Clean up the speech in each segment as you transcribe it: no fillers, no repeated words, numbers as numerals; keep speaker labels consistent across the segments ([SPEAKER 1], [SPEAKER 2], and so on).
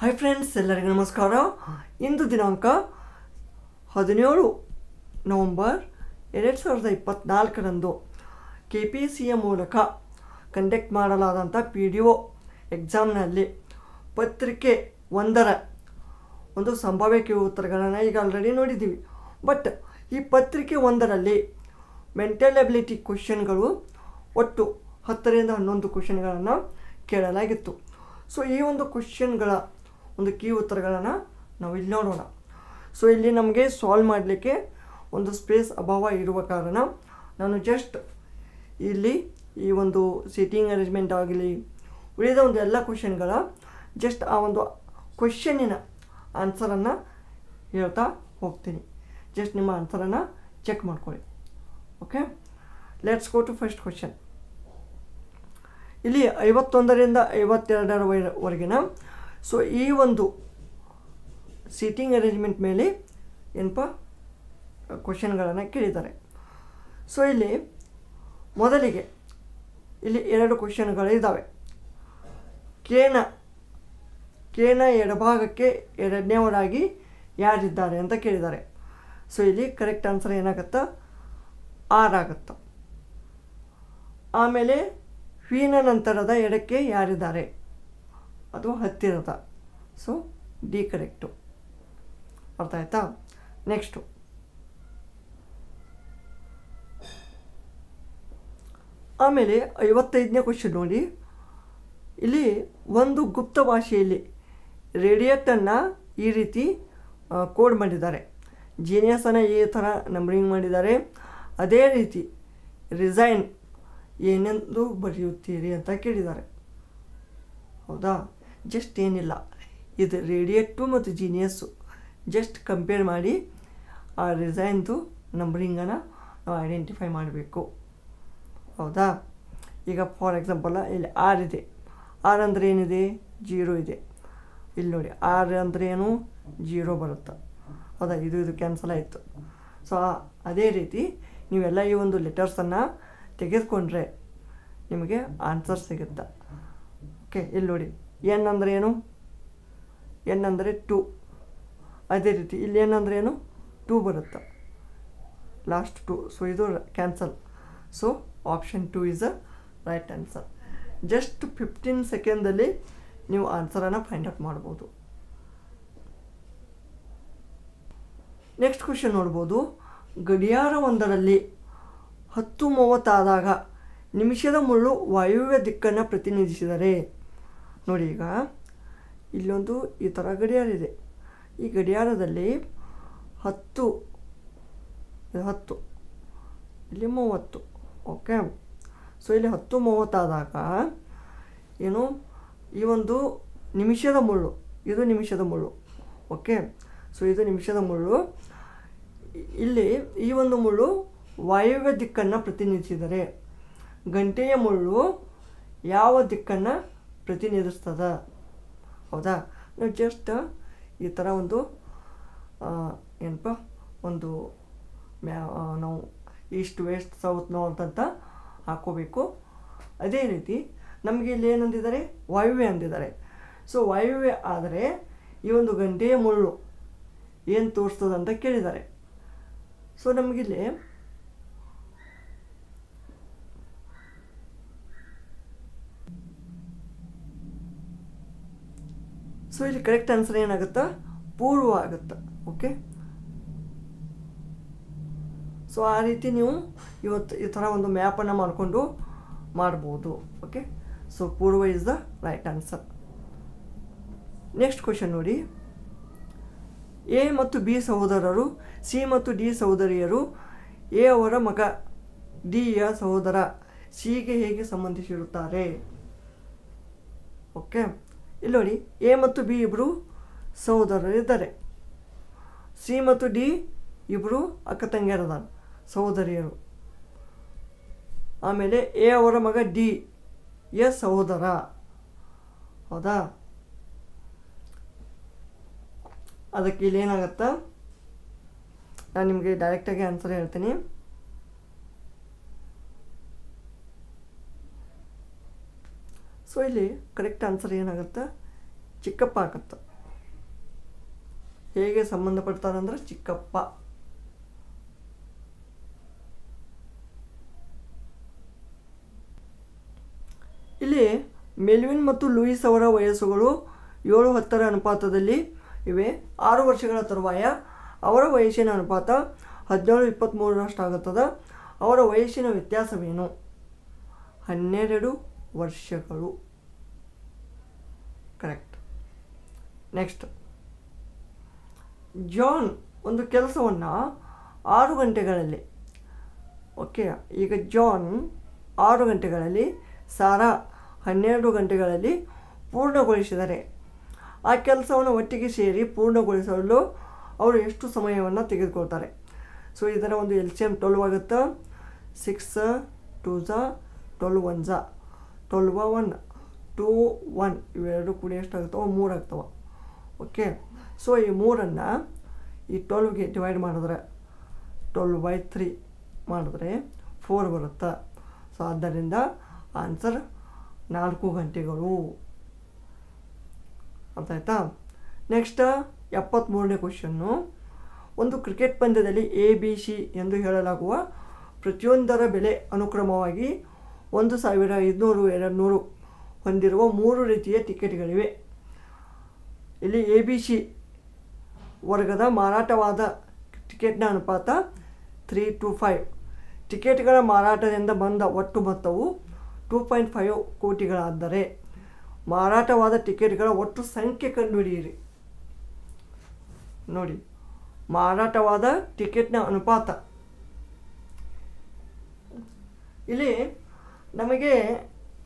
[SPEAKER 1] Hi friends, ಎಲ್ಲರಿಗೂ ನಮಸ್ಕಾರ. ಇಂದು ದಿನಾಂಕ 17 ನವೆಂಬರ್ 2024ರಂದು KPCA ಮೂಲಕ ಕಂಡಕ್ಟ್ ಮಾಡಲಾದಂಥ PDO ಎಕ್ಸಾಮ್ನಲ್ಲಿ ಪತ್ರಿಕೆ 1ರ ಒಂದು ಸಂಭಾವ್ಯ ಉತ್ತರಗಳನ್ನು ಈಗ ಆಲ್ರೆಡಿ ನೋಡಿದ್ದೀವಿ. ಬಟ್ ಈ ಪತ್ರಿಕೆ 1ರಲ್ಲಿ ಮೆಂಟಲ್ ಎಬಿಲಿಟಿ ಕ್ವೆಶ್ಚನ್ಗಳು ಒಟ್ಟು 10ರಿಂದ 11 ಕ್ವೆಶ್ಚನ್ಗಳನ್ನು ಕೇಳಲಾಗಿತ್ತು. ಸೊ ಈ ಒಂದು ಕ್ವೆಶ್ಚನ್ಗಳ ಒಂದು ಕೀ ಉತ್ತರಗಳನ್ನು ನಾವು ಇಲ್ಲಿ ನೋಡೋಣ. ಸೊ ಇಲ್ಲಿ ನಮಗೆ ಸಾಲ್ವ್ ಮಾಡಲಿಕ್ಕೆ ಒಂದು ಸ್ಪೇಸ್ ಅಭಾವ ಇರುವ ಕಾರಣ ನಾನು ಜಸ್ಟ್ ಇಲ್ಲಿ ಈ ಒಂದು ಸೀಟಿಂಗ್ ಅರೇಂಜ್ಮೆಂಟ್ ಆಗಲಿ ಉಳಿದ ಒಂದು ಎಲ್ಲ ಕ್ವೆಶ್ಚನ್ಗಳ ಜಸ್ಟ್ ಆ ಒಂದು ಕ್ವೆಶ್ಚನ್ನಿನ ಆನ್ಸರನ್ನು ಹೇಳ್ತಾ ಹೋಗ್ತೀನಿ. ಜಸ್ಟ್ ನಿಮ್ಮ ಆನ್ಸರನ್ನು ಚೆಕ್ ಮಾಡ್ಕೊಳ್ಳಿ. Okay, let's go to first question. ಇಲ್ಲಿ 51ರಿಂದ 52ರವರೆಗಿನ ಸೊ ಈ ಒಂದು ಸೀಟಿಂಗ್ ಅರೇಂಜ್ಮೆಂಟ್ ಮೇಲೆ ಏನಪ್ಪ ಕ್ವೆಶ್ಚನ್ಗಳನ್ನು ಕೇಳಿದ್ದಾರೆ. ಸೊ ಇಲ್ಲಿ ಮೊದಲಿಗೆ ಇಲ್ಲಿ 2 ಕ್ವೆಶ್ಚನ್ಗಳಿದ್ದಾವೆ. ಕೇನ ಎಡಭಾಗಕ್ಕೆ ಎರಡನೇವರಾಗಿ ಯಾರಿದ್ದಾರೆ ಅಂತ ಕೇಳಿದ್ದಾರೆ. ಸೊ ಇಲ್ಲಿ ಕರೆಕ್ಟ್ ಆನ್ಸರ್ ಏನಾಗುತ್ತಾ, ಆರ್ ಆಗುತ್ತಾ. ಆಮೇಲೆ ಹೀನ ನಂತರದ ಎಡಕ್ಕೆ ಯಾರಿದ್ದಾರೆ, ಅದು ಹತ್ತಿರದ. So D correct. ಅರ್ಥ ಆಯ್ತಾ? ನೆಕ್ಸ್ಟು ಆಮೇಲೆ 55ನೇ ಕ್ವೆಶ್ಚನ್ ನೋಡಿ. ಇಲ್ಲಿ ಒಂದು ಗುಪ್ತ ಭಾಷೆಯಲ್ಲಿ ರೇಡಿಯೇಟನ್ನು ಈ ರೀತಿ ಕೋಡ್ ಮಾಡಿದ್ದಾರೆ. ಜೀನಿಯಸನ್ನು ಈ ಥರ ನಂಬರಿಂಗ್ ಮಾಡಿದ್ದಾರೆ. ಅದೇ ರೀತಿ ರಿಸೈನ್ ಏನೆಂದು ಬರೆಯುತ್ತೀರಿ ಅಂತ ಕೇಳಿದ್ದಾರೆ. ಹೌದಾ? ಜಸ್ಟ್ ಏನಿಲ್ಲ, ಇದು ರೇಡಿಯೇಟು ಮತ್ತು ಜೀನಿಯಸ್ಸು ಜಸ್ಟ್ ಕಂಪೇರ್ ಮಾಡಿ ಆ ರಿಸೈನ್ದು ನಂಬರಿಂಗನ್ನು ನಾವು ಐಡೆಂಟಿಫೈ ಮಾಡಬೇಕು. ಹೌದಾ? ಈಗ ಫಾರ್ ಎಕ್ಸಾಂಪಲ್ ಇಲ್ಲಿ ಆರ್ ಇದೆ. ಆರ್ ಅಂದರೆ ಏನಿದೆ, 0 ಇದೆ. ಇಲ್ಲಿ ನೋಡಿ, ಆರ್ ಅಂದರೆ ಏನು, 0 ಬರುತ್ತೆ. ಹೌದಾ? ಇದು ಕ್ಯಾನ್ಸಲ್ ಆಯಿತು. ಸೊ ಅದೇ ರೀತಿ ನೀವೆಲ್ಲ ಈ ಒಂದು ಲೆಟರ್ಸನ್ನು ತೆಗೆದುಕೊಂಡ್ರೆ ನಿಮಗೆ ಆನ್ಸರ್ ಸಿಗುತ್ತೆ. ಓಕೆ, ಇಲ್ಲಿ ನೋಡಿ, ಎನ್ ಅಂದರೆ ಏನು, ಎನ್ ಅಂದರೆ 2. ಅದೇ ರೀತಿ ಇಲ್ಲಿ ಎನ್ ಅಂದರೆ ಏನು, 2 ಬರುತ್ತೆ, ಲಾಸ್ಟ್ 2. ಸೊ ಇದು cancel. So option 2 is a right answer. Just 15 ಸೆಕೆಂಡಲ್ಲಿ ನೀವು ಆನ್ಸರನ್ನು ಫೈಂಡ್ ಔಟ್ ಮಾಡ್ಬೋದು. ನೆಕ್ಸ್ಟ್ ಕ್ವೆಶ್ಚನ್ ನೋಡ್ಬೋದು. ಗಡಿಯಾರ 1ರಲ್ಲಿ 10:30 ಆದಾಗ ನಿಮಿಷದ ಮುಳ್ಳು ವಾಯುವ್ಯ ದಿಕ್ಕನ್ನು ಪ್ರತಿನಿಧಿಸಿದರೆ. ನೋಡಿ, ಈಗ ಇಲ್ಲೊಂದು ಈ ಥರ ಗಡಿಯಾರ ಇದೆ. ಈ ಗಡಿಯಾರದಲ್ಲಿ 10 ಇಲ್ಲಿ 30. ಓಕೆ, ಸೊ ಇಲ್ಲಿ 10:30 ಆದಾಗ ಏನು, ಈ ಒಂದು ನಿಮಿಷದ ಮುಳ್ಳು, ಇದು ನಿಮಿಷದ ಮುಳ್ಳು. ಓಕೆ, ಸೊ ಇದು ನಿಮಿಷದ ಮುಳ್ಳು. ಇಲ್ಲಿ ಈ ಒಂದು ಮುಳ್ಳು ವಾಯುವ್ಯ ದಿಕ್ಕನ್ನು ಪ್ರತಿನಿಧಿಸಿದರೆ ಗಂಟೆಯ ಮುಳ್ಳು ಯಾವ ದಿಕ್ಕನ್ನು ಪ್ರತಿನಿಧಿಸ್ತದ. ಹೌದಾ? ನಾವು ಜಸ್ಟ್ ಈ ಥರ ಒಂದು ಏನಪ್ಪ ಒಂದು ನಾವು ಈಸ್ಟ್ ವೆಸ್ಟ್ ಸೌತ್ ನಾರ್ತ್ ಅಂತ ಹಾಕೋಬೇಕು. ಅದೇ ರೀತಿ ನಮಗೆ ಇಲ್ಲಿ ಏನಂದಿದ್ದಾರೆ, ವಾಯುವ್ಯ ಅಂದಿದ್ದಾರೆ. ಸೊ ವಾಯುವ್ಯ ಆದರೆ ಈ ಒಂದು ಗಂಟೆಯ ಮುಳ್ಳು ಏನು ತೋರಿಸ್ತದೆ ಅಂತ ಕೇಳಿದ್ದಾರೆ. ಸೊ ನಮಗಿಲ್ಲಿ ಸೊ ಇಲ್ಲಿ ಕರೆಕ್ಟ್ ಆನ್ಸರ್ ಏನಾಗುತ್ತಾ, ಪೂರ್ವ ಆಗುತ್ತಾ. ಓಕೆ, ಸೊ ಆ ರೀತಿ ನೀವು ಇವತ್ತು ಈ ಥರ ಒಂದು ಮ್ಯಾಪನ್ನು ಮಾಡಿಕೊಂಡು ಮಾಡ್ಬೋದು. ಓಕೆ, ಸೊ ಪೂರ್ವ is the right answer. Next question ನೋಡಿ. ಎ ಮತ್ತು ಬಿ ಸಹೋದರರು, ಸಿ ಮತ್ತು ಡಿ ಸಹೋದರಿಯರು. ಎ ಅವರ ಮಗ ಡಿಯ ಸಹೋದರ ಸಿಗೆ ಹೇಗೆ ಸಂಬಂಧಿಸಿರುತ್ತಾರೆ. ಓಕೆ, ಇಲ್ಲಿ ನೋಡಿ, ಎ ಮತ್ತು ಬಿ ಇಬ್ಬರು ಸಹೋದರರಿದ್ದಾರೆ. ಸಿ ಮತ್ತು ಡಿ ಇಬ್ಬರು ಅಕ್ಕ ತಂಗಿಯರಿದ್ದಾರೆ, ಸಹೋದರಿಯರು. ಆಮೇಲೆ ಎ ಅವರ ಮಗ ಡಿ ಯ ಸಹೋದರ. ಹೌದಾ? ಅದಕ್ಕೆ ಇಲ್ಲಿ ಏನಾಗತ್ತಾ, ನಾನು ನಿಮಗೆ ಡೈರೆಕ್ಟಾಗಿ ಆನ್ಸರ್ ಹೇಳ್ತೀನಿ. ಸೊ ಇಲ್ಲಿ ಕರೆಕ್ಟ್ ಆನ್ಸರ್ ಏನಾಗುತ್ತೆ, ಚಿಕ್ಕಪ್ಪ ಆಗುತ್ತೆ. ಹೇಗೆ ಸಂಬಂಧಪಡ್ತಾರಂದ್ರೆ ಚಿಕ್ಕಪ್ಪ. ಇಲ್ಲಿ ಮೆಲ್ವಿನ್ ಮತ್ತು ಲೂಯಿಸ್ ಅವರ ವಯಸ್ಸುಗಳು 7:10 ಅನುಪಾತದಲ್ಲಿ ಇವೆ. 6 ವರ್ಷಗಳ ತರುವಾಯ ಅವರ ವಯಸ್ಸಿನ ಅನುಪಾತ 17:23 ಅವರ ವಯಸ್ಸಿನ ವ್ಯತ್ಯಾಸವೇನು? 12 ವರ್ಷಗಳು. ಕರೆಕ್ಟ್. ನೆಕ್ಸ್ಟ್, ಜಾನ್ ಒಂದು ಕೆಲಸವನ್ನು 6 ಗಂಟೆಗಳಲ್ಲಿ, ಓಕೆ, ಈಗ ಜಾನ್ 6 ಗಂಟೆಗಳಲ್ಲಿ, ಸಾರಾ 12 ಗಂಟೆಗಳಲ್ಲಿ ಪೂರ್ಣಗೊಳಿಸಿದರೆ ಆ ಕೆಲಸವನ್ನು ಒಟ್ಟಿಗೆ ಸೇರಿ ಪೂರ್ಣಗೊಳಿಸಲು ಅವರು ಎಷ್ಟು ಸಮಯವನ್ನು ತೆಗೆದುಕೊಳ್ತಾರೆ? ಸೊ ಇದರ ಒಂದು LCM 12 ಆಗುತ್ತೆ. 6 2 12 1 12 1 2 1 ಇವೆರಡು ಕೂಡಿ ಎಷ್ಟಾಗುತ್ತವೆ? 3 ಆಗ್ತವೆ. ಓಕೆ, ಸೊ ಈ 3ಅನ್ನು ಈ 12ಗೆ ಡಿವೈಡ್ ಮಾಡಿದ್ರೆ 12/3 ಮಾಡಿದ್ರೆ 4 ಬರುತ್ತೆ. ಸೊ ಆದ್ದರಿಂದ ಆನ್ಸರ್ 4 ಗಂಟೆಗಳು. ಅರ್ಥ ಆಯ್ತಾ? ನೆಕ್ಸ್ಟ್ 73ನೇ ಕ್ವಶನ್ನು. ಒಂದು ಕ್ರಿಕೆಟ್ ಪಂದ್ಯದಲ್ಲಿ ABC ಎಂದು ಹೇಳಲಾಗುವ ಪ್ರತಿಯೊಂದರ ಬೆಲೆ ಅನುಕ್ರಮವಾಗಿ 1500, 200 ಹೊಂದಿರುವ 3 ರೀತಿಯ ಟಿಕೆಟ್ಗಳಿವೆ. ಇಲ್ಲಿ ABC ವರ್ಗದ ಮಾರಾಟವಾದ ಟಿಕೆಟ್ನ ಅನುಪಾತ 3:5. ಟಿಕೆಟ್ಗಳ ಮಾರಾಟದಿಂದ ಬಂದ ಒಟ್ಟು ಮೊತ್ತವು 2.5 ಕೋಟಿಗಳಾದರೆ ಮಾರಾಟವಾದ ಟಿಕೆಟ್ಗಳ ಒಟ್ಟು ಸಂಖ್ಯೆ ಕಂಡುಹಿಡಿಯಿರಿ. ನೋಡಿ, ಮಾರಾಟವಾದ ಟಿಕೆಟ್ನ ಅನುಪಾತ. ಇಲ್ಲಿ ನಮಗೆ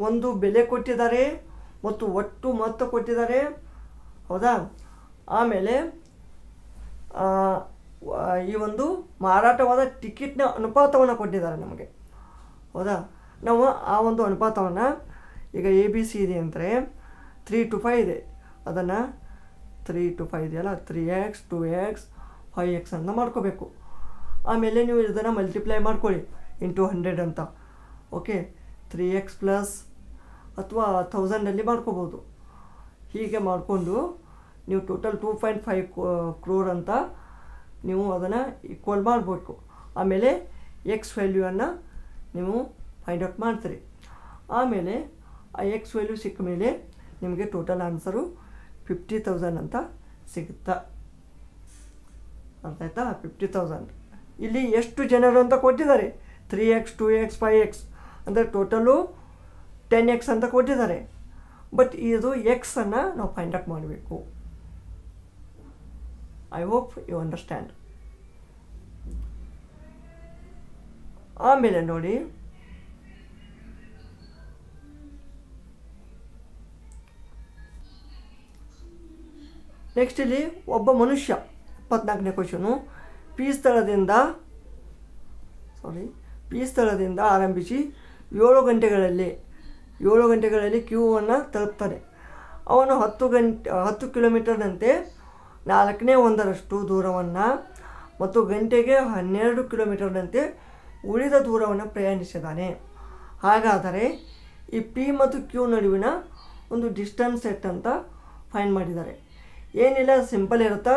[SPEAKER 1] ಒಂದು ಬೆಲೆ ಕೊಟ್ಟಿದ್ದಾರೆ ಮತ್ತು ಒಟ್ಟು ಮೊತ್ತ ಕೊಟ್ಟಿದ್ದಾರೆ, ಹೌದಾ? ಆಮೇಲೆ ಈ ಒಂದು ಮಾರಾಟವಾದ ಟಿಕೆಟ್ನ ಅನುಪಾತವನ್ನು ಕೊಟ್ಟಿದ್ದಾರೆ ನಮಗೆ, ಹೌದಾ? ನಾವು ಆ ಒಂದು ಅನುಪಾತವನ್ನು ಈಗ ABC ಇದೆ ಅಂದರೆ 3:5 ಇದೆ, ಅದನ್ನು 3:5 ಇದೆಯಲ್ಲ, 3x 2x 5x ಅಂತ ಮಾಡ್ಕೋಬೇಕು. ಆಮೇಲೆ ನೀವು ಇದನ್ನು ಮಲ್ಟಿಪ್ಲೈ ಮಾಡ್ಕೊಳ್ಳಿ ಇಂಟು 100 ಅಂತ. ಓಕೆ, 3x ಪ್ಲಸ್ ಅಥವಾ 1000 ಮಾಡ್ಕೋಬೋದು. ಹೀಗೆ ಮಾಡಿಕೊಂಡು ನೀವು ಟೋಟಲ್ 2.5 crore ಅಂತ ನೀವು ಅದನ್ನು ಈಕ್ವಲ್ ಮಾಡಬೇಕು. ಆಮೇಲೆ ಎಕ್ಸ್ ವ್ಯಾಲ್ಯೂವನ್ನು ನೀವು ಫೈಂಡ್ ಔಟ್ ಮಾಡ್ತೀರಿ. ಆಮೇಲೆ ಆ ಎಕ್ಸ್ ವ್ಯಾಲ್ಯೂ ಸಿಕ್ಕ ಮೇಲೆ ನಿಮಗೆ ಟೋಟಲ್ ಆನ್ಸರು 50,000 ಅಂತ ಸಿಗುತ್ತಾ. ಅರ್ಥ ಆಯ್ತಾ? 50,000. ಇಲ್ಲಿ ಎಷ್ಟು ಜನರು ಅಂತ ಕೊಟ್ಟಿದ್ದಾರೆ? 3x 2x 5x ಅಂದರೆ ಟೋಟಲು 10x ಅಂತ ಕೊಟ್ಟಿದ್ದಾರೆ. ಬಟ್ ಇದು ಎಕ್ಸನ್ನು ನಾವು ಫೈಂಡ್ ಔಟ್ ಮಾಡಬೇಕು. I hope you understand. ಆಮೇಲೆ ನೋಡಿ, ನೆಕ್ಸ್ಟ್ ಇಲ್ಲಿ ಒಬ್ಬ ಮನುಷ್ಯ 74ನೇ ಕ್ವಶನು. ಪಿ ಸ್ಥಳದಿಂದ ಆರಂಭಿಸಿ 7 ಗಂಟೆಗಳಲ್ಲಿ ಕ್ಯೂವನ್ನು ತಲುಪ್ತಾನೆ. ಅವನು 10 ಕಿಲೋಮೀಟರ್ನಂತೆ 1/4 ದೂರವನ್ನು ಮತ್ತು ಗಂಟೆಗೆ 12 ಕಿಲೋಮೀಟರ್ನಂತೆ ಉಳಿದ ದೂರವನ್ನು ಪ್ರಯಾಣಿಸಿದ್ದಾನೆ. ಹಾಗಾದರೆ ಈ ಪಿ ಮತ್ತು ಕ್ಯೂ ನಡುವಿನ ಒಂದು ಡಿಸ್ಟೆನ್ಸ್ ಸೆಟ್ ಅಂತ ಫೈಂಡ್ ಮಾಡಿದ್ದಾರೆ. ಏನಿಲ್ಲ, ಸಿಂಪಲ್ ಇರುತ್ತಾ,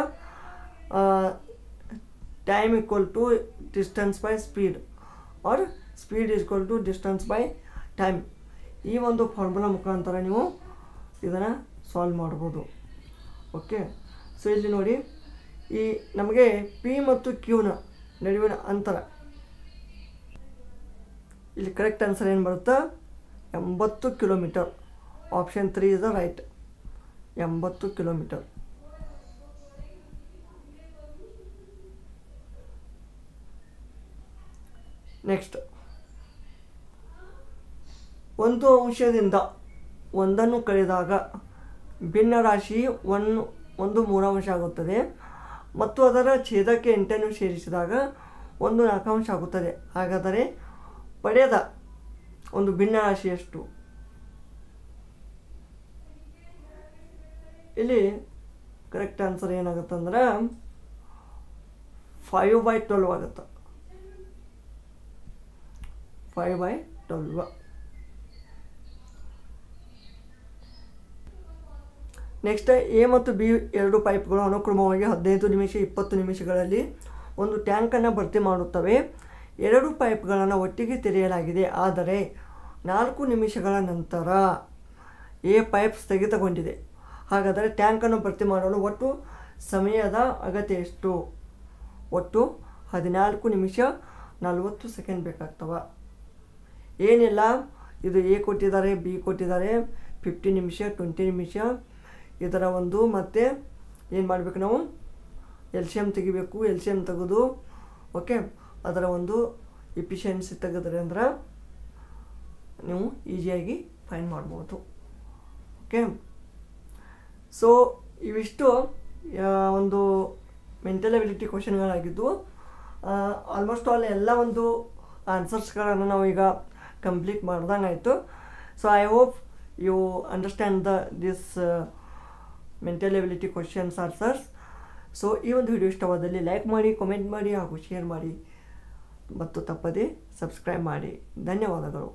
[SPEAKER 1] time equal to distance by speed or speed equal to distance by time. ಈ ಒಂದು ಫಾರ್ಮುಲಾ ಮುಖಾಂತರ ನೀವು ಇದನ್ನು ಸಾಲ್ವ್ ಮಾಡ್ಬೋದು. ಓಕೆ, ಸೊ ಇಲ್ಲಿ ನೋಡಿ, ಈ ನಮಗೆ ಪಿ ಮತ್ತು ಕ್ಯೂನ ನಡುವಿನ ಅಂತರ, ಇಲ್ಲಿ ಕರೆಕ್ಟ್ ಆನ್ಸರ್ ಏನು ಬರುತ್ತಾ? 80 kilometre. Option 3 is the right. 80 kilometre. Next, ಒಂದು ಅಂಶದಿಂದ ಒಂದನ್ನು ಕಳೆದಾಗ ಭಿನ್ನರಾಶಿ 1/3 ಆಗುತ್ತದೆ ಮತ್ತು ಅದರ ಛೇದಕ್ಕೆ 8 ಸೇರಿಸಿದಾಗ 1/4 ಆಗುತ್ತದೆ. ಹಾಗಾದರೆ ಪಡೆದ ಒಂದು ಭಿನ್ನರಾಶಿ ಎಷ್ಟು? ಇಲ್ಲಿ ಕರೆಕ್ಟ್ ಆನ್ಸರ್ ಏನಾಗುತ್ತಂದ್ರೆ 5/12 ಆಗುತ್ತೆ. 5/12. ನೆಕ್ಸ್ಟ್ ಎ ಮತ್ತು ಬಿ ಎರಡು ಪೈಪ್ಗಳು ಅನುಕ್ರಮವಾಗಿ 15 ನಿಮಿಷ 20 ನಿಮಿಷಗಳಲ್ಲಿ ಒಂದು ಟ್ಯಾಂಕನ್ನು ಭರ್ತಿ ಮಾಡುತ್ತವೆ. ಎರಡು ಪೈಪ್ಗಳನ್ನು ಒಟ್ಟಿಗೆ ತೆರೆಯಲಾಗಿದೆ, ಆದರೆ 4 ನಿಮಿಷಗಳ ನಂತರ ಎ ಪೈಪ್ ಸ್ಥಗಿತಗೊಂಡಿದೆ. ಹಾಗಾದರೆ ಟ್ಯಾಂಕನ್ನು ಭರ್ತಿ ಮಾಡಲು ಒಟ್ಟು ಸಮಯದ ಅಗತ್ಯ ಎಷ್ಟು? ಒಟ್ಟು 14 ನಿಮಿಷ 40 ಸೆಕೆಂಡ್ ಬೇಕಾಗ್ತವ. ಏನಿಲ್ಲ, ಇದು ಎ ಕೊಟ್ಟಿದ್ದಾರೆ, ಬಿ ಕೊಟ್ಟಿದ್ದಾರೆ, 15 ನಿಮಿಷ 20 ನಿಮಿಷ. ಇದರ ಒಂದು ಮತ್ತೆ ಏನು ಮಾಡಬೇಕು, ನಾವು LCM ತೆಗಿಬೇಕು. LCM ತೆಗೆದು ಓಕೆ ಅದರ ಒಂದು ಎಫಿಷಿಯನ್ಸಿ ತೆಗೆದ್ರೆ ಅಂದ್ರೆ ನೀವು ಈಸಿಯಾಗಿ ಫೈನ್ ಮಾಡ್ಬೋದು. ಓಕೆ, ಸೊ ಇವಿಷ್ಟು ಒಂದು ಮೆಂಟಲ್ ಎಬಿಲಿಟಿ ಕ್ವಶನ್ಗಳಾಗಿದ್ದು. ಆಲ್ಮೋಸ್ಟ್ ಆಲ್ ಎಲ್ಲ ಒಂದು ಆನ್ಸರ್ಸ್ಗಳನ್ನು ನಾವು ಈಗ ಕಂಪ್ಲೀಟ್ ಮಾಡ್ದಂಗಾಯಿತು. So I hope you understand this mental ability questions answers. ಸೊ ಈ ಒಂದು ವಿಡಿಯೋ ಇಷ್ಟವಾದಲ್ಲಿ ಲೈಕ್ ಮಾಡಿ, ಕಾಮೆಂಟ್ ಮಾಡಿ ಹಾಗೂ ಶೇರ್ ಮಾಡಿ ಮತ್ತು ತಪ್ಪದೇ ಸಬ್ಸ್ಕ್ರೈಬ್ ಮಾಡಿ. ಧನ್ಯವಾದಗಳು.